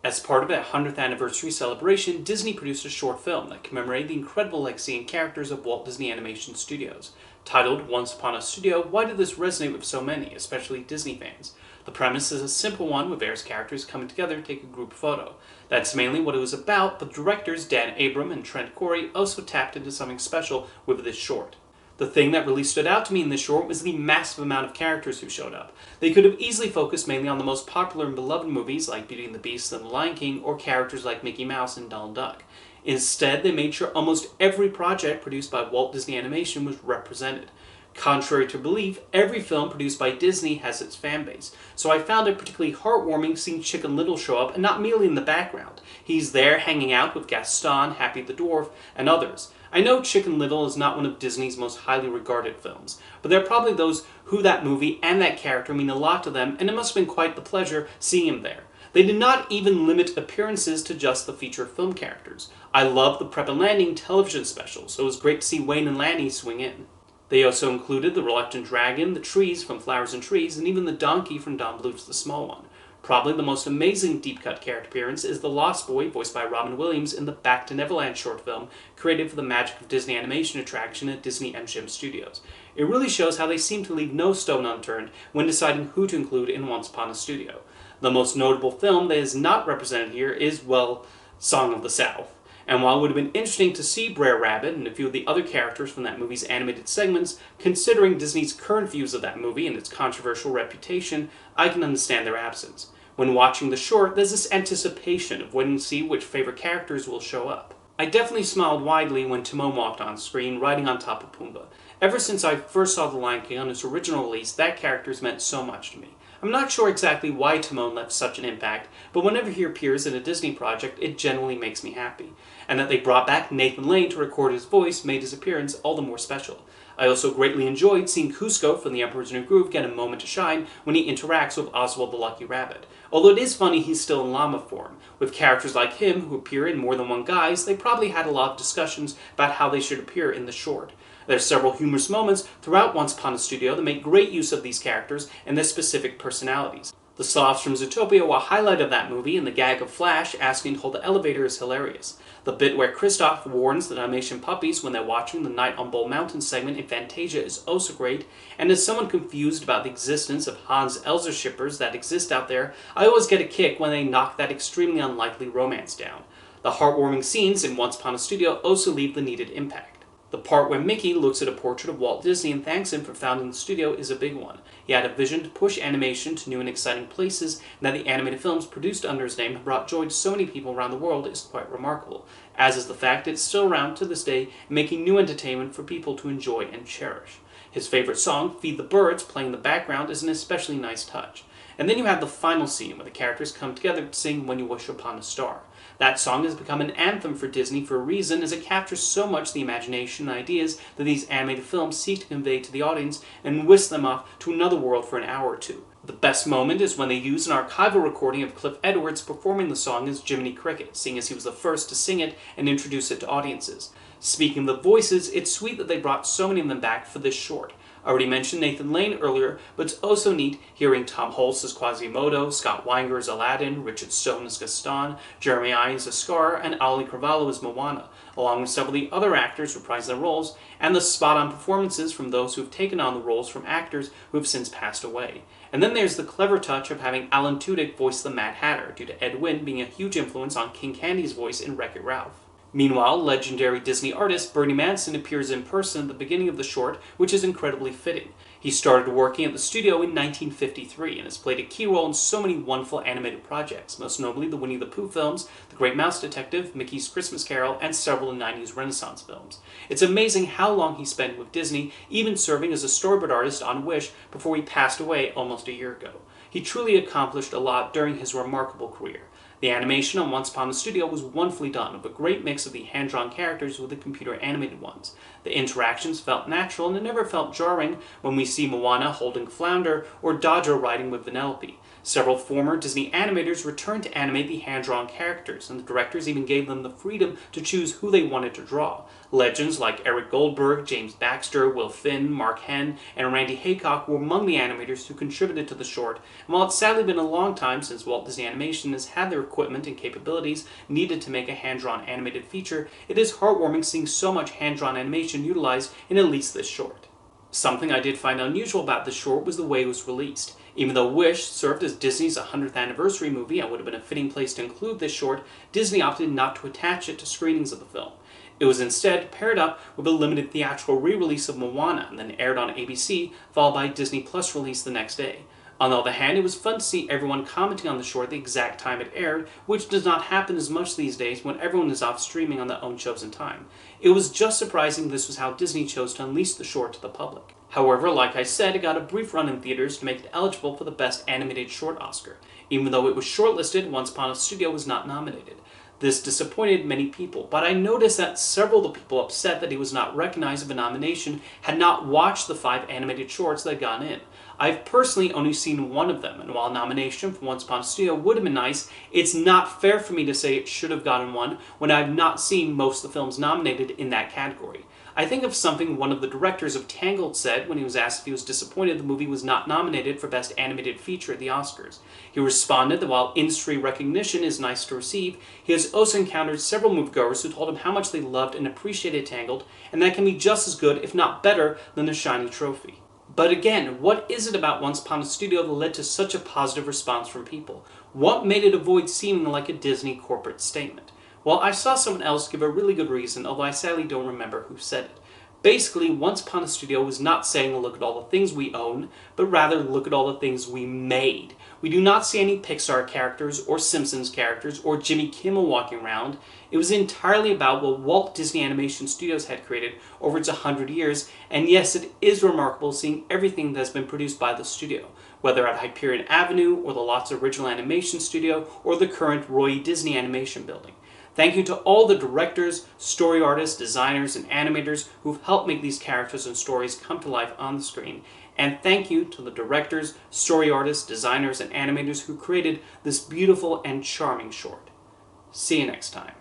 As part of a 100th anniversary celebration, Disney produced a short film that commemorated the incredible legacy and characters of Walt Disney Animation Studios. Titled Once Upon a Studio, why did this resonate with so many, especially Disney fans? The premise is a simple one with various characters coming together to take a group photo. That's mainly what it was about, but directors Dan Abram and Trent Corey also tapped into something special with this short. The thing that really stood out to me in this short was the massive amount of characters who showed up. They could have easily focused mainly on the most popular and beloved movies like Beauty and the Beast and The Lion King, or characters like Mickey Mouse and Donald Duck. Instead, they made sure almost every project produced by Walt Disney Animation was represented. Contrary to belief, every film produced by Disney has its fanbase, so I found it particularly heartwarming seeing Chicken Little show up, and not merely in the background. He's there hanging out with Gaston, Happy the Dwarf, and others. I know Chicken Little is not one of Disney's most highly regarded films, but there are probably those who that movie and that character mean a lot to them, and it must have been quite the pleasure seeing him there. They did not even limit appearances to just the feature film characters. I love the Prep and Landing television special, so it was great to see Wayne and Lanny swing in. They also included the Reluctant Dragon, the trees from Flowers and Trees, and even the donkey from Don Bluth's The Small One. Probably the most amazing deep-cut character appearance is the Lost Boy, voiced by Robin Williams in the Back to Neverland short film created for the Magic of Disney Animation attraction at Disney MGM Studios. It really shows how they seem to leave no stone unturned when deciding who to include in Once Upon a Studio. The most notable film that is not represented here is, well, Song of the South. And while it would have been interesting to see Brer Rabbit and a few of the other characters from that movie's animated segments, considering Disney's current views of that movie and its controversial reputation, I can understand their absence. When watching the short, there's this anticipation of waiting to see which favorite characters will show up. I definitely smiled widely when Timon walked on screen, riding on top of Pumbaa. Ever since I first saw The Lion King on its original release, that character's meant so much to me. I'm not sure exactly why Timon left such an impact, but whenever he appears in a Disney project, it generally makes me happy. And that they brought back Nathan Lane to record his voice made his appearance all the more special. I also greatly enjoyed seeing Cusco from The Emperor's New Groove get a moment to shine when he interacts with Oswald the Lucky Rabbit. Although it is funny he's still in llama form. With characters like him who appear in more than one guise, they probably had a lot of discussions about how they should appear in the short. There's several humorous moments throughout Once Upon a Studio that make great use of these characters and their specific personalities. The sloths from Zootopia were a highlight of that movie, and the gag of Flash asking to hold the elevator is hilarious. The bit where Kristoff warns the Dalmatian puppies when they're watching the Night on Bull Mountain segment in Fantasia is also great, and as someone confused about the existence of Hans Elser shippers that exist out there, I always get a kick when they knock that extremely unlikely romance down. The heartwarming scenes in Once Upon a Studio also leave the needed impact. The part where Mickey looks at a portrait of Walt Disney and thanks him for founding the studio is a big one. He had a vision to push animation to new and exciting places, and that the animated films produced under his name have brought joy to so many people around the world is quite remarkable, as is the fact it's still around to this day, making new entertainment for people to enjoy and cherish. His favorite song, Feed the Birds, playing in the background is an especially nice touch. And then you have the final scene where the characters come together to sing When You Wish Upon a Star. That song has become an anthem for Disney for a reason, as it captures so much the imagination and ideas that these animated films seek to convey to the audience and whisk them off to another world for an hour or two. The best moment is when they use an archival recording of Cliff Edwards performing the song as Jiminy Cricket, seeing as he was the first to sing it and introduce it to audiences. Speaking of the voices, it's sweet that they brought so many of them back for this short. I already mentioned Nathan Lane earlier, but it's also neat hearing Tom Hulce as Quasimodo, Scott Weinger as Aladdin, Richard Stone as Gaston, Jeremy Irons as Scar, and Ali Carvalho as Moana, along with several of the other actors reprising their roles, and the spot-on performances from those who have taken on the roles from actors who have since passed away. And then there's the clever touch of having Alan Tudyk voice the Mad Hatter, due to Ed Wynn being a huge influence on King Candy's voice in Wreck-It Ralph. Meanwhile, legendary Disney artist Bernie Manson appears in person at the beginning of the short, which is incredibly fitting. He started working at the studio in 1953 and has played a key role in so many wonderful animated projects, most notably the Winnie the Pooh films, The Great Mouse Detective, Mickey's Christmas Carol, and several 90s Renaissance films. It's amazing how long he spent with Disney, even serving as a storyboard artist on Wish before he passed away almost a year ago. He truly accomplished a lot during his remarkable career. The animation on Once Upon a Studio was wonderfully done, with a great mix of the hand-drawn characters with the computer-animated ones. The interactions felt natural, and it never felt jarring when we see Moana holding Flounder or Dodger riding with Vanellope. Several former Disney animators returned to animate the hand-drawn characters, and the directors even gave them the freedom to choose who they wanted to draw. Legends like Eric Goldberg, James Baxter, Will Finn, Mark Henn, and Randy Haycock were among the animators who contributed to the short, and while it's sadly been a long time since Walt Disney Animation has had their equipment and capabilities needed to make a hand-drawn animated feature, it is heartwarming seeing so much hand-drawn animation utilized in at least this short. Something I did find unusual about this short was the way it was released. Even though Wish served as Disney's 100th anniversary movie and would have been a fitting place to include this short, Disney opted not to attach it to screenings of the film. It was instead paired up with a limited theatrical re-release of Moana and then aired on ABC, followed by a Disney Plus release the next day. On the other hand, it was fun to see everyone commenting on the short the exact time it aired, which does not happen as much these days when everyone is off streaming on their own chosen time. It was just surprising this was how Disney chose to unleash the short to the public. However, like I said, it got a brief run in theaters to make it eligible for the Best Animated Short Oscar, even though it was shortlisted. Once Upon a Studio was not nominated. This disappointed many people, but I noticed that several of the people upset that he was not recognized of a nomination had not watched the 5 animated shorts that had gone in. I've personally only seen one of them, and while a nomination for Once Upon a Studio would have been nice, it's not fair for me to say it should have gotten one when I've not seen most of the films nominated in that category. I think of something one of the directors of Tangled said when he was asked if he was disappointed the movie was not nominated for Best Animated Feature at the Oscars. He responded that while industry recognition is nice to receive, he has also encountered several moviegoers who told him how much they loved and appreciated Tangled, and that can be just as good, if not better, than the shiny trophy. But again, what is it about Once Upon a Studio that led to such a positive response from people? What made it avoid seeming like a Disney corporate statement? Well, I saw someone else give a really good reason, although I sadly don't remember who said it. Basically, Once Upon a Studio was not saying look at all the things we own, but rather look at all the things we made. We do not see any Pixar characters, or Simpsons characters, or Jimmy Kimmel walking around. It was entirely about what Walt Disney Animation Studios had created over its 100 years, and yes, it is remarkable seeing everything that has been produced by the studio, whether at Hyperion Avenue, or the Lots Original Animation Studio, or the current Roy Disney Animation Building. Thank you to all the directors, story artists, designers, and animators who've helped make these characters and stories come to life on the screen. And thank you to the directors, story artists, designers, and animators who created this beautiful and charming short. See you next time.